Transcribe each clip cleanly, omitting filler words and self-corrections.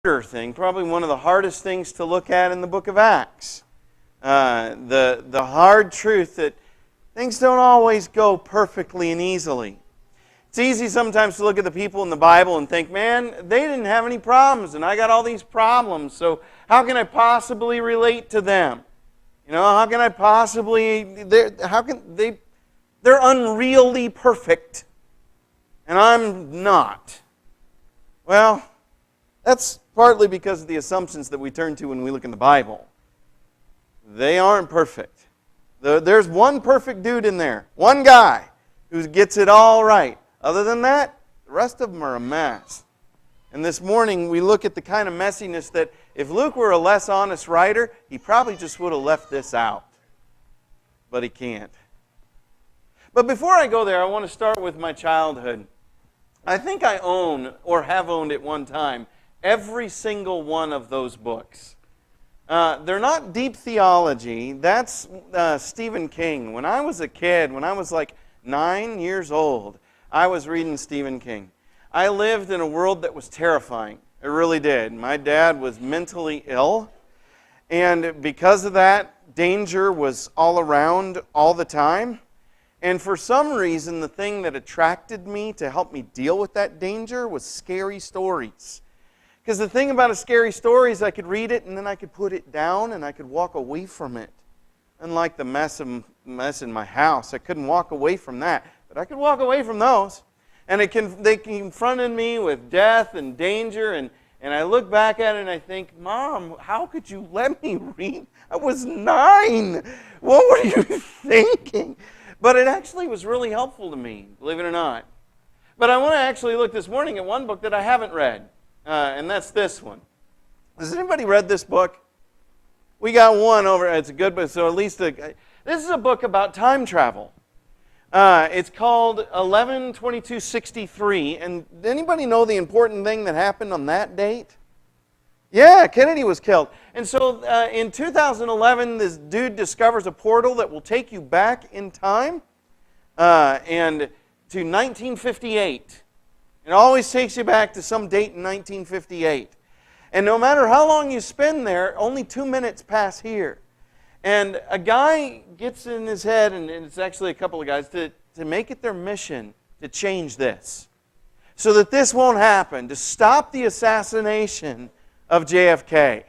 thing, probably one of the hardest things to look at in the book of Acts. The hard truth that things don't always go perfectly and easily. It's easy sometimes to look at the people in the Bible and think, man, they didn't have any problems, and I got all these problems, so how can I possibly relate to them? You know, how can I possibly, they're unreally perfect, and I'm not. Well, that's partly because of the assumptions that we turn to when we look in the Bible. They aren't perfect. There's one perfect dude in there, one guy who gets it all right. Other than that, the rest of them are a mess. And this morning we look at the kind of messiness that if Luke were a less honest writer, he probably just would have left this out. But he can't. But before I go there, I want to start with my childhood. I think I own, or have owned at one time, every single one of those books. They're not deep theology. That's Stephen King. When I was a kid, when I was like 9 years old, I was reading Stephen King. I lived in a world that was terrifying. It really did. My dad was mentally ill, and because of that, danger was all around all the time. And for some reason, the thing that attracted me to help me deal with that danger was scary stories. Because the thing about a scary story is I could read it and then I could put it down and I could walk away from it. Unlike the mess in my house, I couldn't walk away from that. But I could walk away from those. And they confronted me with death and danger. And I look back at it and I think, Mom, how could you let me read? I was 9. What were you thinking? But it actually was really helpful to me, believe it or not. But I want to actually look this morning at one book that I haven't read. And that's this one. Has anybody read this book? We got one over. It's a good book. So at least this is a book about time travel. It's called 11/22/63. And anybody know the important thing that happened on that date? Yeah, Kennedy was killed. And so in 2011, this dude discovers a portal that will take you back in time and to 1958. It always takes you back to some date in 1958. And no matter how long you spend there, only 2 minutes pass here. And a guy gets in his head, and it's actually a couple of guys, to make it their mission to change this. So that this won't happen, to stop the assassination of JFK.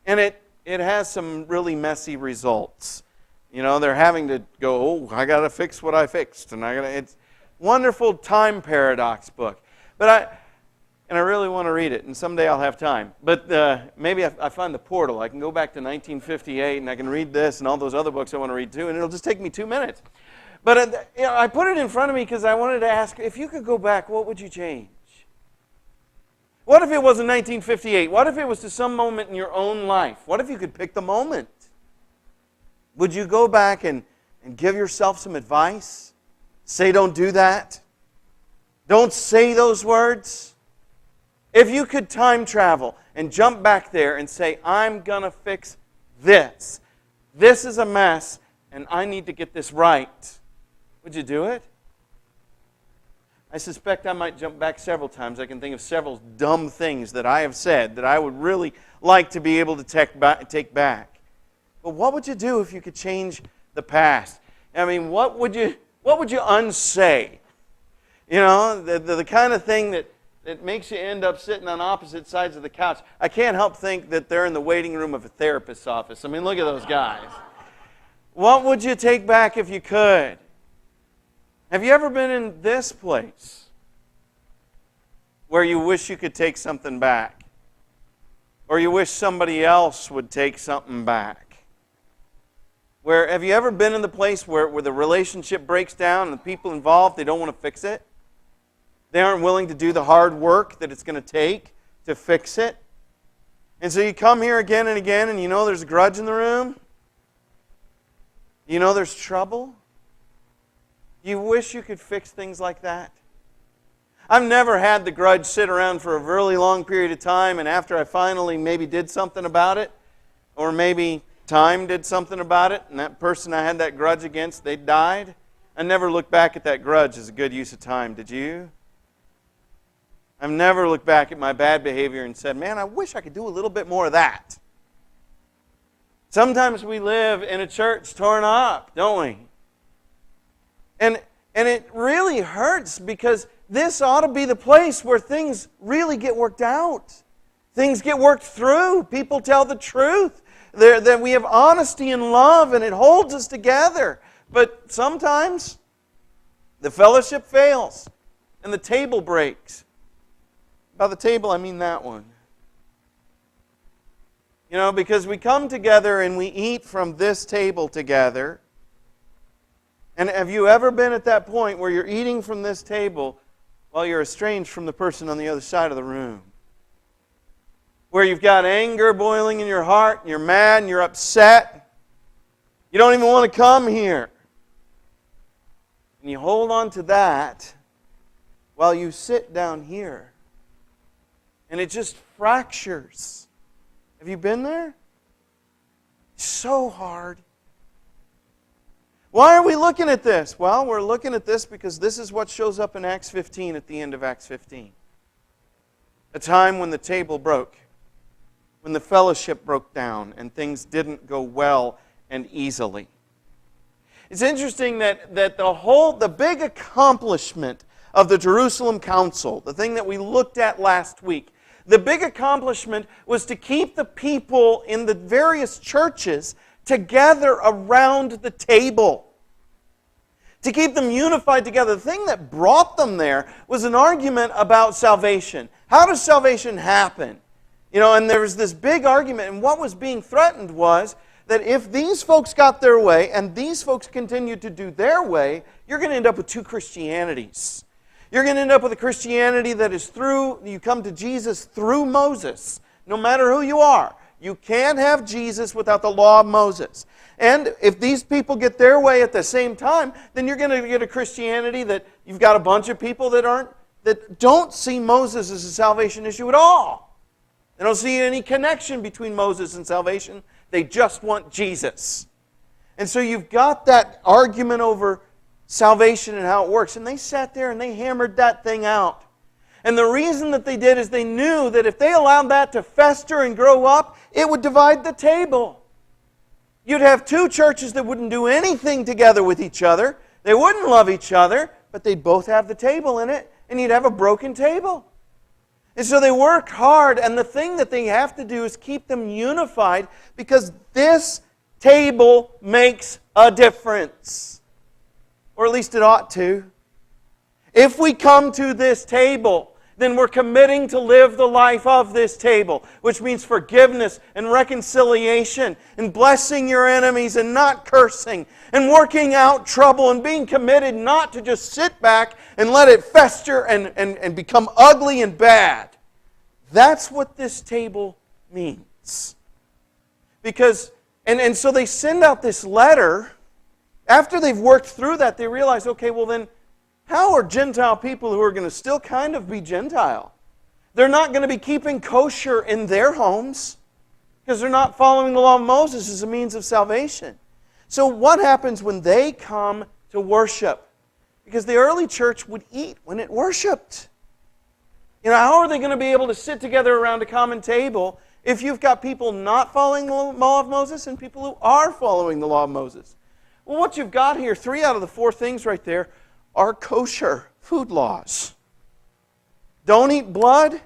And it has some really messy results. You know, they're having to go, I got to fix what I fixed. And it's wonderful time paradox book. But I really want to read it, and someday I'll have time. But maybe I find the portal. I can go back to 1958, and I can read this and all those other books I want to read too, and it'll just take me 2 minutes. But I put it in front of me because I wanted to ask, if you could go back, what would you change? What if it wasn't 1958? What if it was to some moment in your own life? What if you could pick the moment? Would you go back and give yourself some advice? Say, don't do that. Don't say those words. If you could time travel and jump back there and say, I'm going to fix this. This is a mess, and I need to get this right. Would you do it? I suspect I might jump back several times. I can think of several dumb things that I have said that I would really like to be able to take back. But what would you do if you could change the past? I mean, what would you unsay? You know, the kind of thing that makes you end up sitting on opposite sides of the couch. I can't help think that they're in the waiting room of a therapist's office. I mean, look at those guys. What would you take back if you could? Have you ever been in this place where you wish you could take something back? Or you wish somebody else would take something back? Have you ever been in the place where the relationship breaks down and the people involved, they don't want to fix it? They aren't willing to do the hard work that it's going to take to fix it? And so you come here again and again and you know there's a grudge in the room? You know there's trouble? You wish you could fix things like that? I've never had the grudge sit around for a really long period of time, and after I finally maybe did something about it, or maybe time did something about it, and that person I had that grudge against, they died, I never looked back at that grudge as a good use of time. Did you? I've never looked back at my bad behavior and said, man, I wish I could do a little bit more of that. Sometimes we live in a church torn up, don't we? And it really hurts because this ought to be the place where things really get worked out. Things get worked through. People tell the truth. That we have honesty and love and it holds us together. But sometimes the fellowship fails and the table breaks. By the table, I mean that one. You know, because we come together and we eat from this table together. And have you ever been at that point where you're eating from this table while you're estranged from the person on the other side of the room? Where you've got anger boiling in your heart, and you're mad, and you're upset. You don't even want to come here. And you hold on to that while you sit down here. And it just fractures. Have you been there? It's so hard. Why are we looking at this? Well, we're looking at this because this is what shows up in Acts 15 at the end of Acts 15. A time when the table broke, when the fellowship broke down and things didn't go well and easily. It's interesting that the big accomplishment of the Jerusalem Council, the thing that we looked at last week, the big accomplishment was to keep the people in the various churches together around the table. To keep them unified together. The thing that brought them there was an argument about salvation. How does salvation happen? You know, and there was this big argument, and what was being threatened was that if these folks got their way and these folks continued to do their way, you're going to end up with two Christianities. You're going to end up with a Christianity that is you come to Jesus through Moses, no matter who you are. You can't have Jesus without the law of Moses. And if these people get their way at the same time, then you're going to get a Christianity that you've got a bunch of people that don't see Moses as a salvation issue at all. They don't see any connection between Moses and salvation. They just want Jesus. And so you've got that argument over salvation and how it works. And they sat there and they hammered that thing out. And the reason that they did is they knew that if they allowed that to fester and grow up, it would divide the table. You'd have two churches that wouldn't do anything together with each other. They wouldn't love each other, but they'd both have the table in it, and you'd have a broken table. And so they work hard, and the thing that they have to do is keep them unified because this table makes a difference. Or at least it ought to. If we come to this table, then we're committing to live the life of this table, which means forgiveness and reconciliation and blessing your enemies and not cursing and working out trouble and being committed not to just sit back and let it fester and become ugly and bad. That's what this table means. Because, and so they send out this letter. After they've worked through that, they realize, okay, well then, how are Gentile people who are going to still kind of be Gentile? They're not going to be keeping kosher in their homes because they're not following the law of Moses as a means of salvation. So what happens when they come to worship? Because the early church would eat when it worshiped. You know, how are they going to be able to sit together around a common table if you've got people not following the law of Moses and people who are following the law of Moses? Well, what you've got here, 3 out of the 4 things right there, are kosher food laws. Don't eat blood.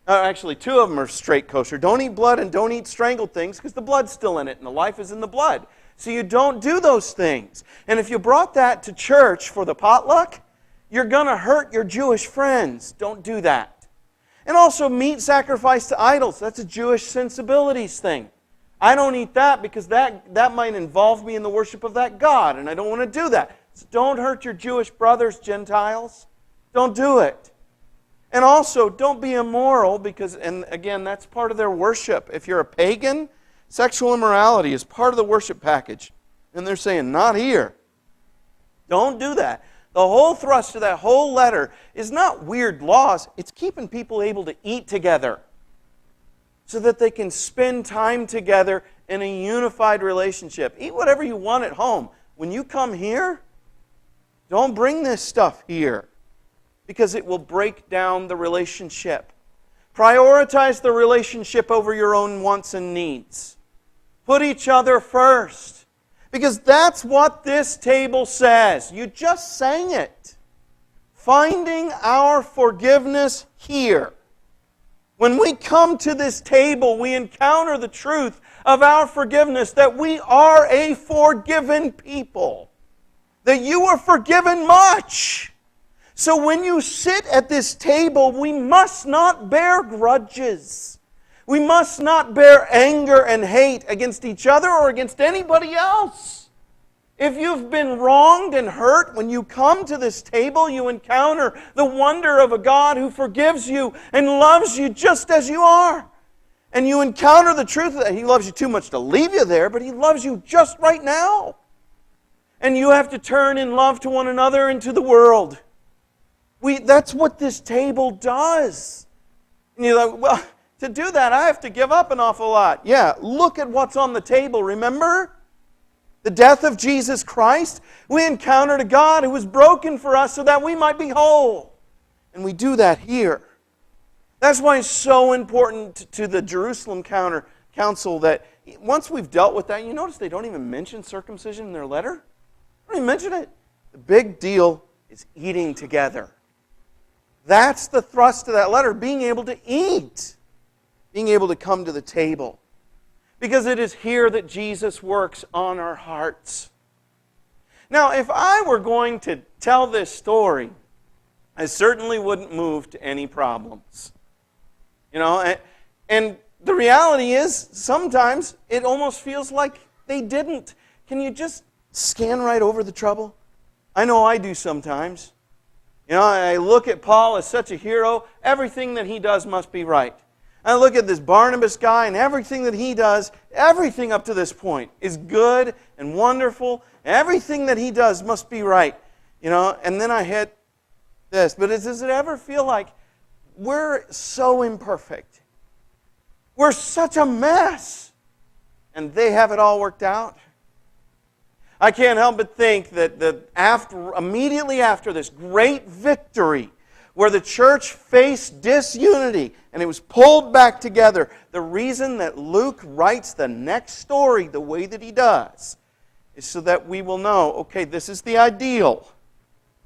Actually, 2 of them are straight kosher. Don't eat blood and don't eat strangled things because the blood's still in it and the life is in the blood. So you don't do those things. And if you brought that to church for the potluck, you're going to hurt your Jewish friends. Don't do that. And also meat sacrificed to idols. That's a Jewish sensibilities thing. I don't eat that because that might involve me in the worship of that God, and I don't want to do that. So don't hurt your Jewish brothers, Gentiles. Don't do it. And also, don't be immoral because, and again, that's part of their worship. If you're a pagan, sexual immorality is part of the worship package. And they're saying, not here. Don't do that. The whole thrust of that whole letter is not weird laws. It's keeping people able to eat together so that they can spend time together in a unified relationship. Eat whatever you want at home. When you come here, don't bring this stuff here. because it will break down the relationship. Prioritize the relationship over your own wants and needs. Put each other first, because that's what this table says. You just sang it. Finding our forgiveness here. When we come to this table, we encounter the truth of our forgiveness, that we are a forgiven people, that you are forgiven much. So when you sit at this table, we must not bear grudges. We must not bear anger and hate against each other or against anybody else. If you've been wronged and hurt, when you come to this table, you encounter the wonder of a God who forgives you and loves you just as you are. And you encounter the truth that He loves you too much to leave you there, but He loves you just right now. And you have to turn in love to one another and to the world. That's what this table does. And you're like, well, to do that, I have to give up an awful lot. Yeah, look at what's on the table, remember? The death of Jesus Christ. We encountered a God who was broken for us so that we might be whole. And we do that here. That's why it's so important to the Jerusalem Council that once we've dealt with that, you notice they don't even mention circumcision in their letter? They don't even mention it. The big deal is eating together. That's the thrust of that letter, being able to eat. Being able to come to the table. Because it is here that Jesus works on our hearts. Now, if I were going to tell this story, I certainly wouldn't move to any problems. You know, and the reality is, sometimes it almost feels like they didn't. Can you just scan right over the trouble? I know I do sometimes. You know, I look at Paul as such a hero. Everything that he does must be right. I look at this Barnabas guy and everything that he does, everything up to this point is good and wonderful. Everything that he does must be right. You know, and then I hit this. But does it ever feel like we're so imperfect? We're such a mess. And they have it all worked out? I can't help but think that immediately after this great victory, where the church faced disunity and it was pulled back together, the reason that Luke writes the next story the way that he does is so that we will know, okay, this is the ideal,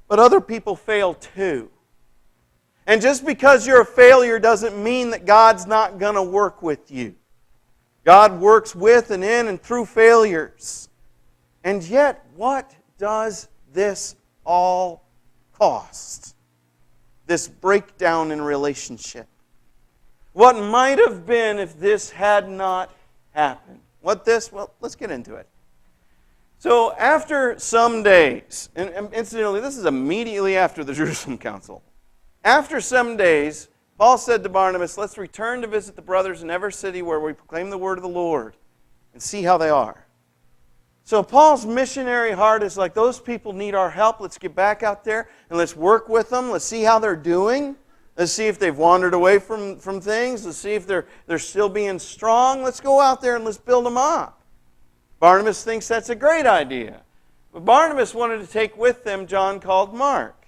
but other people fail too. And just because you're a failure doesn't mean that God's not going to work with you. God works with and in and through failures. And yet, what does this all cost? This breakdown in relationship. What might have been if this had not happened? Well, let's get into it. So after some days, and incidentally, this is immediately after the Jerusalem Council. After some days, Paul said to Barnabas, let's return to visit the brothers in every city where we proclaim the word of the Lord and see how they are. So Paul's missionary heart is like, those people need our help. Let's get back out there and let's work with them. Let's see how they're doing. Let's see if they've wandered away from things. Let's see if they're still being strong. Let's go out there and let's build them up. Barnabas thinks that's a great idea. But Barnabas wanted to take with them John called Mark.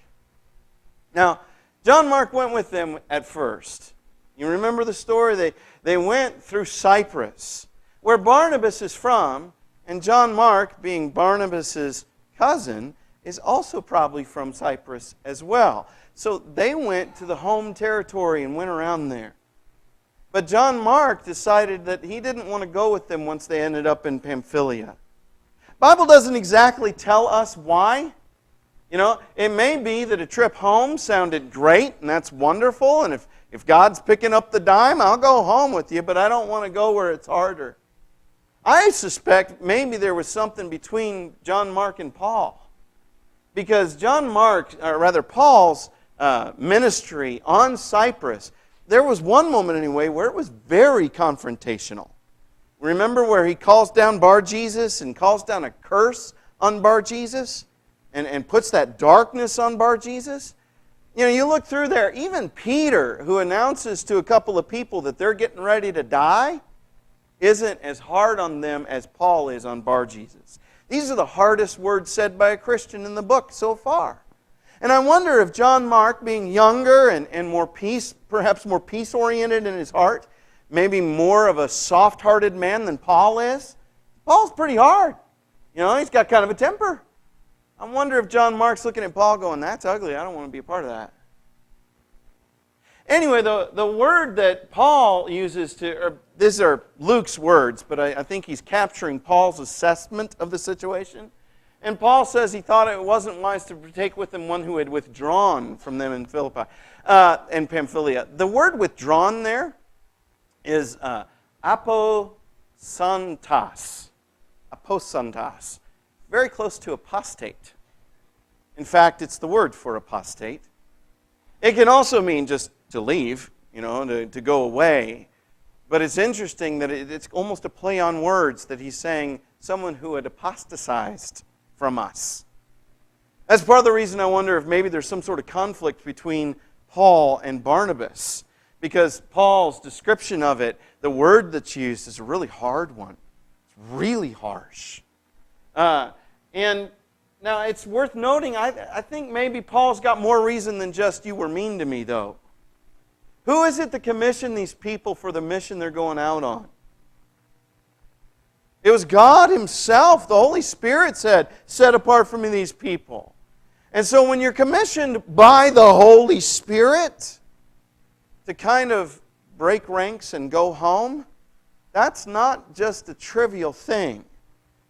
Now, John Mark went with them at first. You remember the story? They went through Cyprus, where Barnabas is from. And John Mark, being Barnabas' cousin, is also probably from Cyprus as well. So they went to the home territory and went around there. But John Mark decided that he didn't want to go with them once they ended up in Pamphylia. The Bible doesn't exactly tell us why. You know, it may be that a trip home sounded great, and that's wonderful, and if God's picking up the dime, I'll go home with you, but I don't want to go where it's harder. I suspect maybe there was something between John Mark and Paul. Because Paul's ministry on Cyprus, there was one moment anyway where it was very confrontational. Remember where he calls down Bar-Jesus and calls down a curse on Bar-Jesus and puts that darkness on Bar-Jesus? You know, you look through there, even Peter, who announces to a couple of people that they're getting ready to die, isn't as hard on them as Paul is on Bar-Jesus. These are the hardest words said by a Christian in the book so far. And I wonder if John Mark, being younger and more perhaps more peace-oriented in his heart, maybe more of a soft-hearted man than Paul is. Paul's pretty hard. He's got kind of a temper. I wonder if John Mark's looking at Paul going, that's ugly, I don't want to be a part of that. Anyway, the word that Paul uses these are Luke's words, but I think he's capturing Paul's assessment of the situation. And Paul says he thought it wasn't wise to take with him one who had withdrawn from them in Philippi and Pamphylia. The word withdrawn there is aposantas. Aposantas. Very close to apostate. In fact, it's the word for apostate. It can also mean just to leave, to go away. But it's interesting that it's almost a play on words that he's saying someone who had apostatized from us. That's part of the reason I wonder if maybe there's some sort of conflict between Paul and Barnabas. Because Paul's description of it, the word that's used is a really hard one. It's really harsh. And now it's worth noting, I think maybe Paul's got more reason than just you were mean to me, though. Who is it that commissioned these people for the mission they're going out on? It was God Himself. The Holy Spirit said, set apart for me these people. And so when you're commissioned by the Holy Spirit to kind of break ranks and go home, that's not just a trivial thing.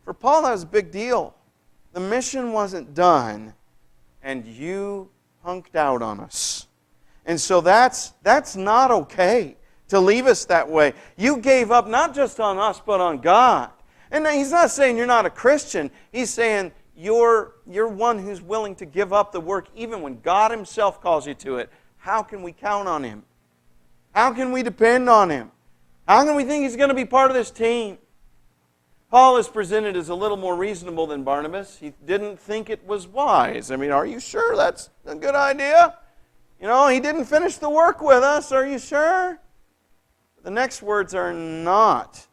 For Paul, that was a big deal. The mission wasn't done, and you punked out on us. And so that's not okay to leave us that way. You gave up not just on us, but on God. And he's not saying you're not a Christian. He's saying you're one who's willing to give up the work even when God Himself calls you to it. How can we count on Him? How can we depend on Him? How can we think He's going to be part of this team? Paul is presented as a little more reasonable than Barnabas. He didn't think it was wise. Are you sure that's a good idea? He didn't finish the work with us. Are you sure? The next words are not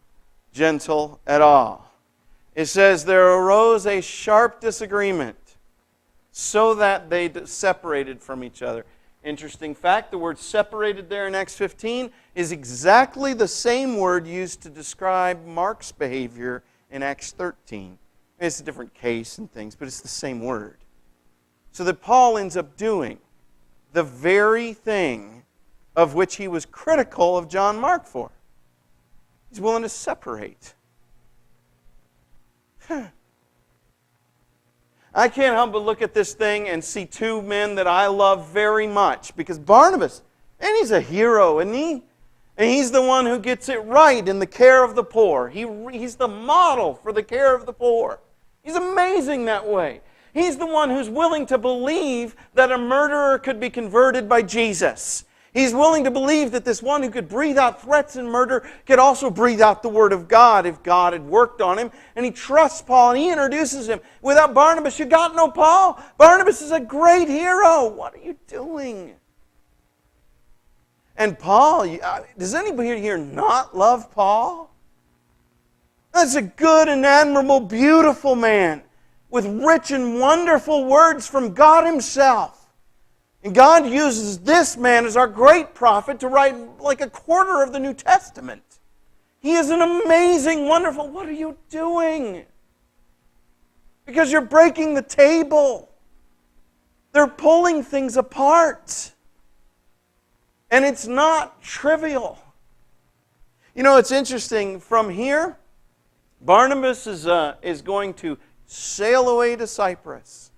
gentle at all. It says, there arose a sharp disagreement so that they separated from each other. Interesting fact, the word separated there in Acts 15 is exactly the same word used to describe Mark's behavior in Acts 13. It's a different case and things, but it's the same word. So that Paul ends up doing the very thing of which he was critical of John Mark for. He's willing to separate. I can't help but look at this thing and see two men that I love very much. Because Barnabas, and he's a hero, isn't he? And he's the one who gets it right in the care of the poor. He's the model for the care of the poor. He's amazing that way. He's the one who's willing to believe that a murderer could be converted by Jesus. He's willing to believe that this one who could breathe out threats and murder could also breathe out the Word of God if God had worked on him. And he trusts Paul and he introduces him. Without Barnabas, you got no Paul. Barnabas is a great hero. What are you doing? And Paul, does anybody here not love Paul? That's a good and admirable, beautiful man with rich and wonderful words from God Himself. And God uses this man as our great prophet to write like a quarter of the New Testament. He is an amazing, wonderful... What are you doing? Because you're breaking the table. They're pulling things apart. And it's not trivial. It's interesting. From here, Barnabas is going to sail away to Cyprus.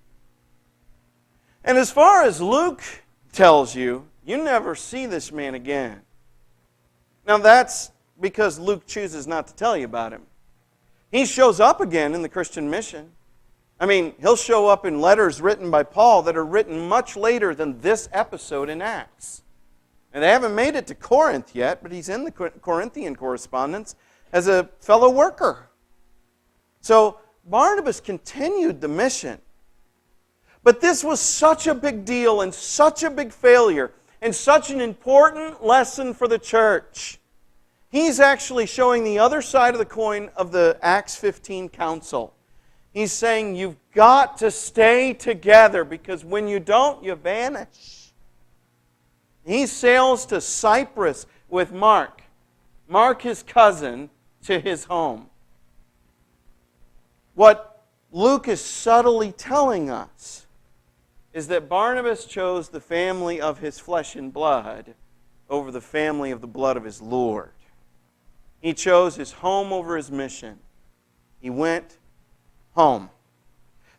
And as far as Luke tells you, you never see this man again. Now that's because Luke chooses not to tell you about him. He shows up again in the Christian mission. He'll show up in letters written by Paul that are written much later than this episode in Acts. And they haven't made it to Corinth yet, but he's in the Corinthian correspondence as a fellow worker. So Barnabas continued the mission. But this was such a big deal and such a big failure and such an important lesson for the church. He's actually showing the other side of the coin of the Acts 15 council. He's saying you've got to stay together because when you don't, you vanish. He sails to Cyprus with Mark. Mark, his cousin, to his home. What Luke is subtly telling us is that Barnabas chose the family of his flesh and blood over the family of the blood of his Lord. He chose his home over his mission. He went home.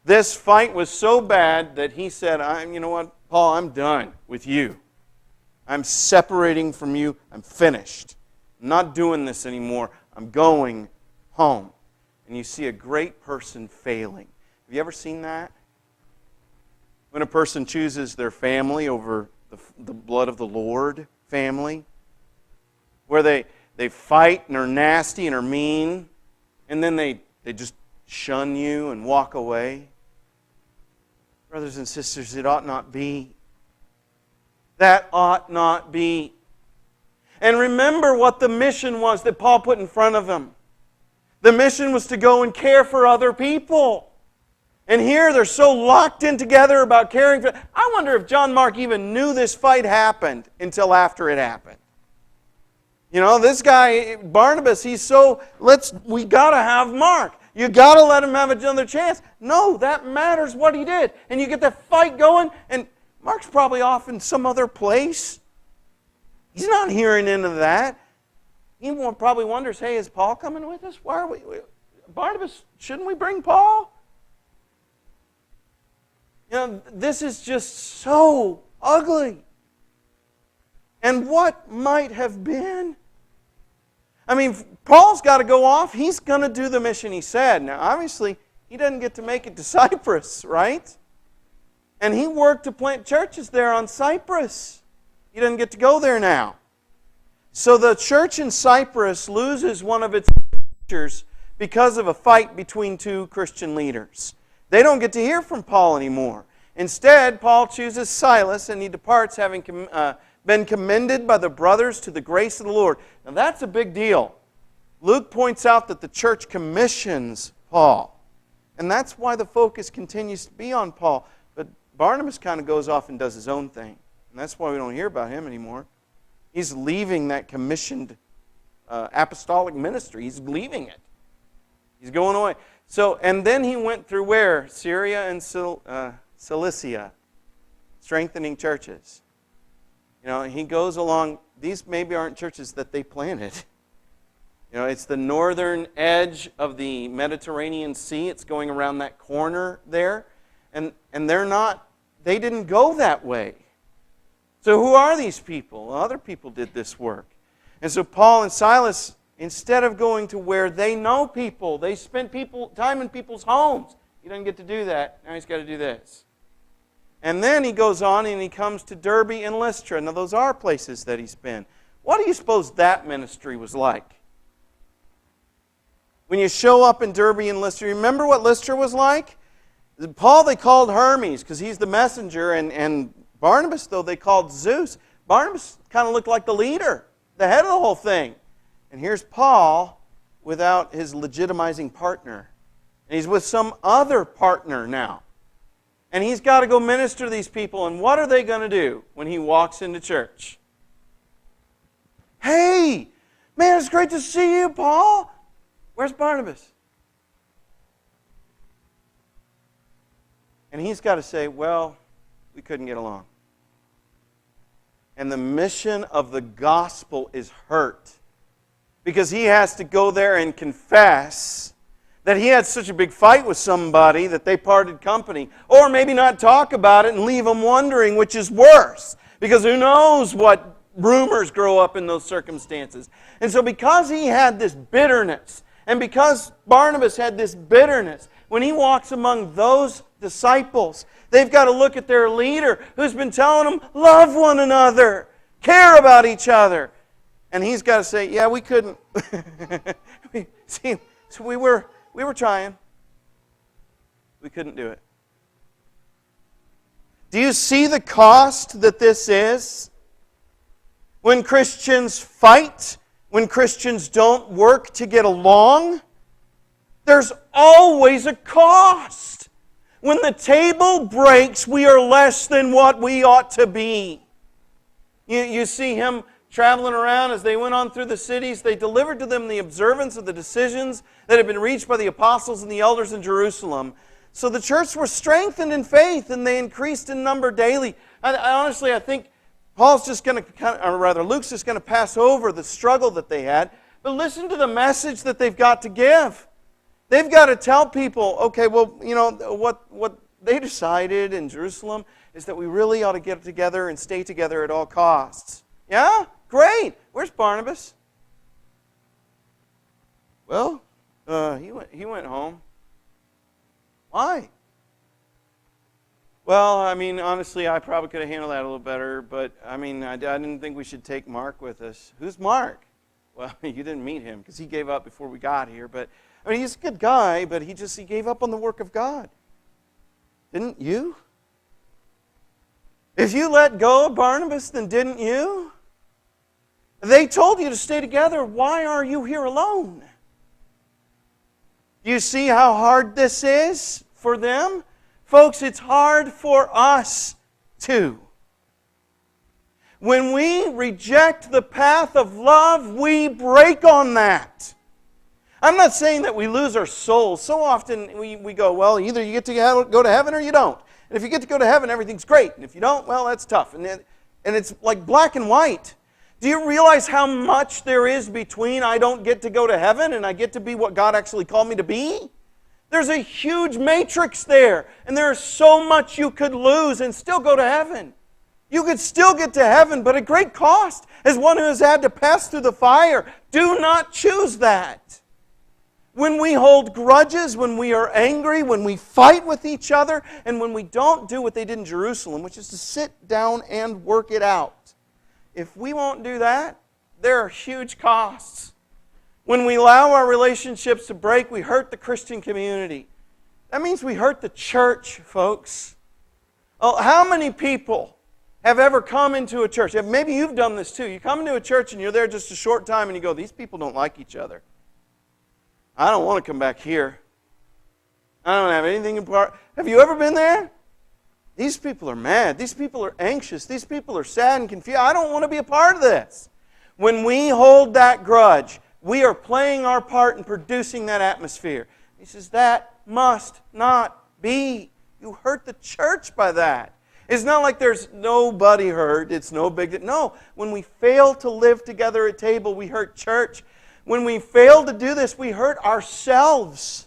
This fight was so bad that he said, you know what, Paul, I'm done with you. I'm separating from you. I'm finished. I'm not doing this anymore. I'm going home. And you see a great person failing. Have you ever seen that? When a person chooses their family over the blood of the Lord family, where they fight and are nasty and are mean, and then they just shun you and walk away. Brothers and sisters, it ought not be. That ought not be. And remember what the mission was that Paul put in front of him. The mission was to go and care for other people. And here they're so locked in together about caring for... I wonder if John Mark even knew this fight happened until after it happened. You know, this guy, Barnabas, he's so... we got to have Mark. You got to let him have another chance. No, that matters what he did. And you get that fight going, and Mark's probably off in some other place. He's not hearing into that. He probably wonders, hey, is Paul coming with us? Why are we... Barnabas, shouldn't we bring Paul? You know, this is just so ugly. And what might have been? I mean, Paul's got to go off. He's going to do the mission he said. Now, obviously, he doesn't get to make it to Cyprus, right? And he worked to plant churches there on Cyprus. He doesn't get to go there now. So the church in Cyprus loses one of its teachers because of a fight between two Christian leaders. They don't get to hear from Paul anymore. Instead, Paul chooses Silas and he departs having been commended by the brothers to the grace of the Lord. Now that's a big deal. Luke points out that the church commissions Paul. And that's why the focus continues to be on Paul. But Barnabas kind of goes off and does his own thing. And that's why we don't hear about him anymore. He's leaving that commissioned apostolic ministry. He's leaving it. He's going away. So, and then he went through where? Syria and Cilicia, strengthening churches. You know, he goes along. These maybe aren't churches that they planted. You know, it's the northern edge of the Mediterranean Sea. It's going around that corner there. And they didn't go that way. So who are these people? Well, other people did this work. And so Paul and Silas, instead of going to where they know people, they spent time in people's homes. He doesn't get to do that. Now he's got to do this. And then he goes on and he comes to Derbe and Lystra. Now those are places that he's been. What do you suppose that ministry was like? When you show up in Derbe and Lystra, remember what Lystra was like? Paul they called Hermes because he's the messenger, and Barnabas, though, they called Zeus. Barnabas kind of looked like the leader, the head of the whole thing. And here's Paul without his legitimizing partner. And he's with some other partner now. And he's got to go minister to these people. And what are they going to do when he walks into church? Hey, man, it's great to see you, Paul. Where's Barnabas? And he's got to say, well, we couldn't get along. And the mission of the gospel is hurt. Because he has to go there and confess that he had such a big fight with somebody that they parted company. Or maybe not talk about it and leave them wondering which is worse. Because who knows what rumors grow up in those circumstances. And so because he had this bitterness, and because Barnabas had this bitterness, when he walks among those disciples, they've got to look at their leader who's been telling them, love one another, care about each other. And he's got to say, yeah, we couldn't. See, so we were trying. We couldn't do it. Do you see the cost that this is? When Christians fight, when Christians don't work to get along, There's always a cost. When the table breaks, we are less than what we ought to be. You see him traveling around as they went on through the cities. They delivered to them the observance of the decisions that had been reached by the apostles and the elders in Jerusalem. So the church was strengthened in faith and they increased in number daily. I think Luke's just going to pass over the struggle that they had. But listen to the message that they've got to give. They've got to tell people, okay, well, what they decided in Jerusalem is that we really ought to get together and stay together at all costs. Yeah? Great. Where's Barnabas? Well, he went home. Why? Well, honestly, I probably could have handled that a little better, but, I didn't think we should take Mark with us. Who's Mark? Well, you didn't meet him because he gave up before we got here, but, he's a good guy, but he gave up on the work of God. Didn't you? If you let go of Barnabas, then didn't you? They told you to stay together. Why are you here alone? You see how hard this is for them? Folks, it's hard for us too. When we reject the path of love, we break on that. I'm not saying that we lose our souls. So often we go, well, either you get to go to heaven or you don't. And if you get to go to heaven, everything's great. And if you don't, well, that's tough. And it's like black and white. Do you realize how much there is between I don't get to go to heaven and I get to be what God actually called me to be? There's a huge matrix there. And there is so much you could lose and still go to heaven. You could still get to heaven, but at great cost. As one who has had to pass through the fire, do not choose that. When we hold grudges, when we are angry, when we fight with each other, and when we don't do what they did in Jerusalem, which is to sit down and work it out. If we won't do that, there are huge costs. When we allow our relationships to break, we hurt the Christian community. That means we hurt the church, folks. Oh, how many people have ever come into a church? Maybe you've done this too. You come into a church and you're there just a short time and you go, these people don't like each other. I don't want to come back here. I don't have anything in part. Have you ever been there? These people are mad. These people are anxious. These people are sad and confused. I don't want to be a part of this. When we hold that grudge, we are playing our part in producing that atmosphere. He says, that must not be. You hurt the church by that. It's not like there's nobody hurt. It's no big deal. No, when we fail to live together at table, we hurt church. When we fail to do this, we hurt ourselves.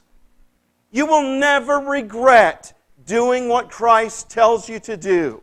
You will never regret doing what Christ tells you to do.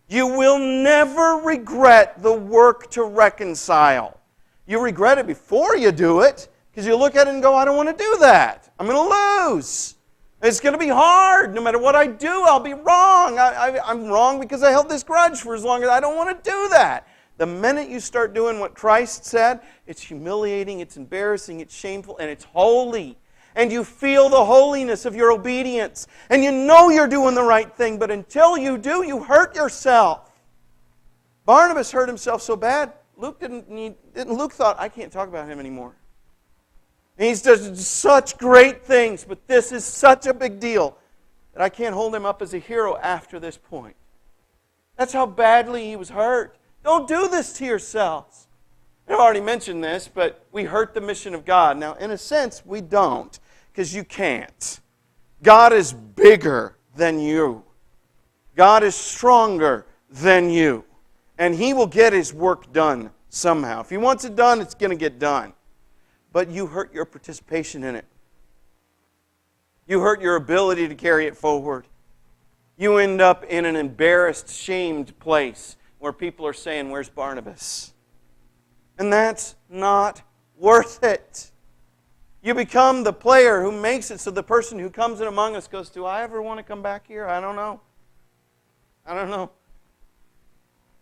You will never regret the work to reconcile. You regret it before you do it, because you look at it and go, I don't want to do that. I'm going to lose. It's going to be hard. No matter what I do, I'll be wrong. I'm wrong because I held this grudge for as long as I don't want to do that. The minute you start doing what Christ said, it's humiliating, it's embarrassing, it's shameful, and it's holy. And you feel the holiness of your obedience. And you know you're doing the right thing, but until you do, you hurt yourself. Barnabas hurt himself so bad, Luke thought, I can't talk about him anymore. And he's done such great things, but this is such a big deal that I can't hold him up as a hero after this point. That's how badly he was hurt. Don't do this to yourselves. I've already mentioned this, but we hurt the mission of God. Now, in a sense, we don't, because you can't. God is bigger than you. God is stronger than you. And He will get His work done somehow. If He wants it done, it's going to get done. But you hurt your participation in it. You hurt your ability to carry it forward. You end up in an embarrassed, shamed place where people are saying, where's Barnabas? And that's not worth it. You become the player who makes it so the person who comes in among us goes, do I ever want to come back here? I don't know. I don't know.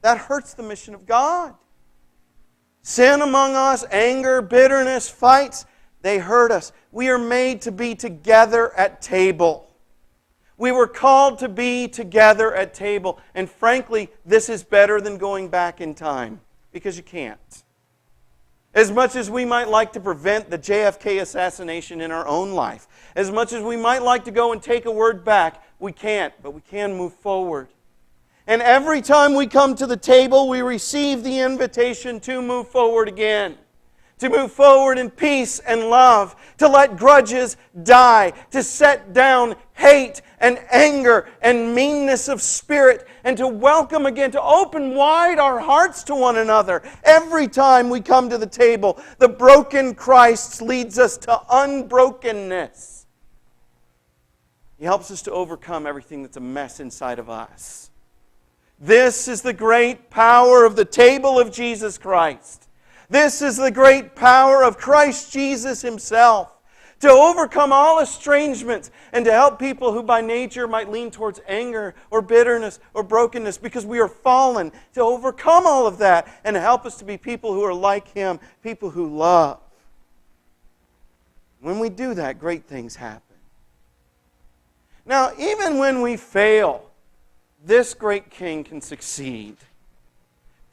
That hurts the mission of God. Sin among us, anger, bitterness, fights, they hurt us. We are made to be together at table. We were called to be together at table. And frankly, this is better than going back in time. Because you can't. As much as we might like to prevent the JFK assassination in our own life, as much as we might like to go and take a word back, we can't, but we can move forward. And every time we come to the table, we receive the invitation to move forward again. To move forward in peace and love, to let grudges die, to set down hate and anger and meanness of spirit, and to welcome again, to open wide our hearts to one another. Every time we come to the table, the broken Christ leads us to unbrokenness. He helps us to overcome everything that's a mess inside of us. This is the great power of the table of Jesus Christ. This is the great power of Christ Jesus Himself to overcome all estrangements and to help people who by nature might lean towards anger or bitterness or brokenness because we are fallen, to overcome all of that and help us to be people who are like Him, people who love. When we do that, great things happen. Now, even when we fail, this great King can succeed.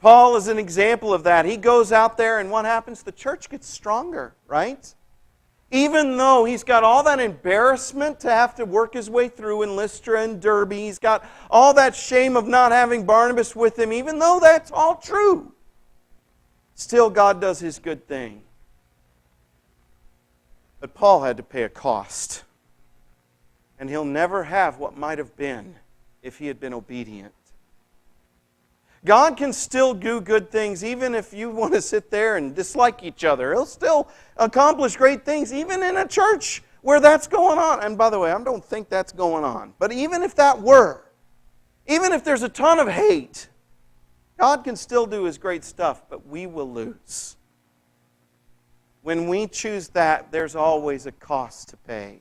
Paul is an example of that. He goes out there and what happens? The church gets stronger, right? Even though he's got all that embarrassment to have to work his way through in Lystra and Derbe, he's got all that shame of not having Barnabas with him, even though that's all true, still God does His good thing. But Paul had to pay a cost. And he'll never have what might have been if he had been obedient. God can still do good things even if you want to sit there and dislike each other. He'll still accomplish great things even in a church where that's going on. And by the way, I don't think that's going on. But even if that were, even if there's a ton of hate, God can still do His great stuff, but we will lose. When we choose that, there's always a cost to pay.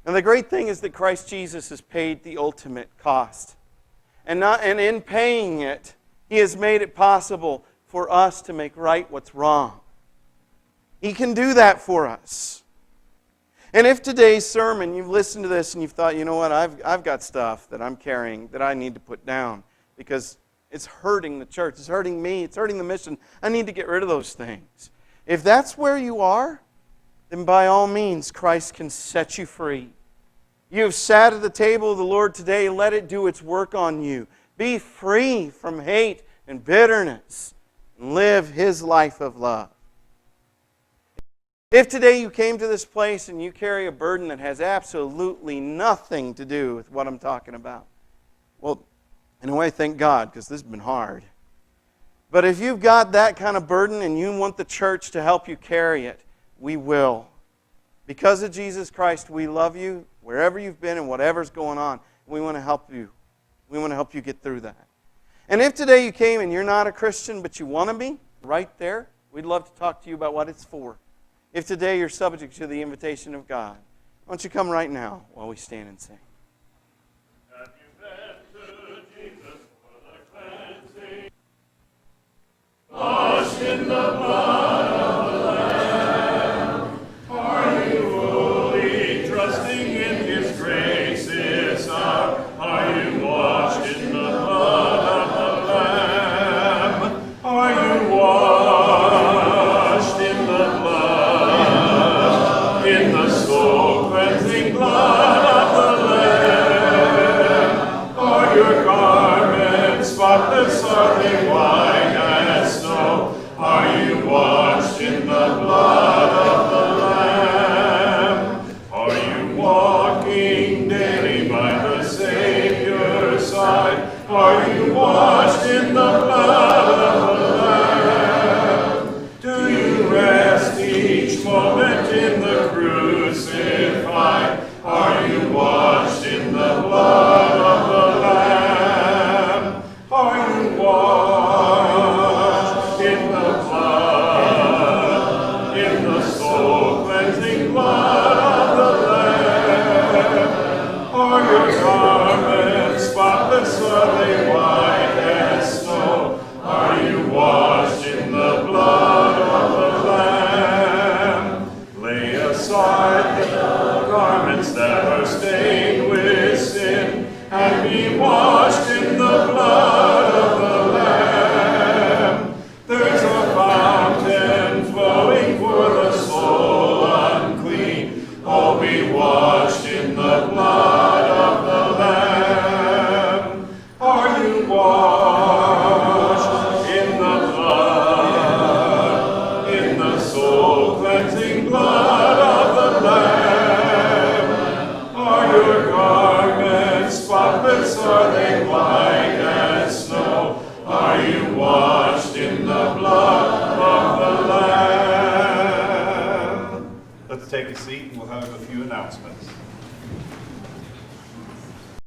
And the great thing is that Christ Jesus has paid the ultimate cost. And in paying it, He has made it possible for us to make right what's wrong. He can do that for us. And if today's sermon, you've listened to this and you've thought, you know what, I've got stuff that I'm carrying that I need to put down because it's hurting the church, it's hurting me, it's hurting the mission, I need to get rid of those things. If that's where you are, then by all means, Christ can set you free. You have sat at the table of the Lord today. Let it do its work on you. Be free from hate and bitterness and live His life of love. If today you came to this place and you carry a burden that has absolutely nothing to do with what I'm talking about, well, in a way, thank God, because this has been hard. But if you've got that kind of burden and you want the church to help you carry it, we will. Because of Jesus Christ, we love you wherever you've been and whatever's going on. We want to help you. We want to help you get through that. And if today you came and you're not a Christian, but you want to be, right there, we'd love to talk to you about what it's for. If today you're subject to the invitation of God, why don't you come right now while we stand and sing. Washed in the blood of the Lamb, are you fully trusting in His grace this hour? Are you washed in the blood of the Lamb? Are you washed in the blood, in the soul-cleansing blood of the Lamb? Are your garments spotless, are they white? Are you washed in the blood of the Lamb? Are you walking daily by the Savior's side? Are you washed in the blood of the Lamb? Do you rest each moment in the crucified? Are you washed in the blood of the Lamb? Are you washed in the spotless? Are they white as snow? Are you washed in the blood of the Lamb? Let's take a seat and we'll have a few announcements.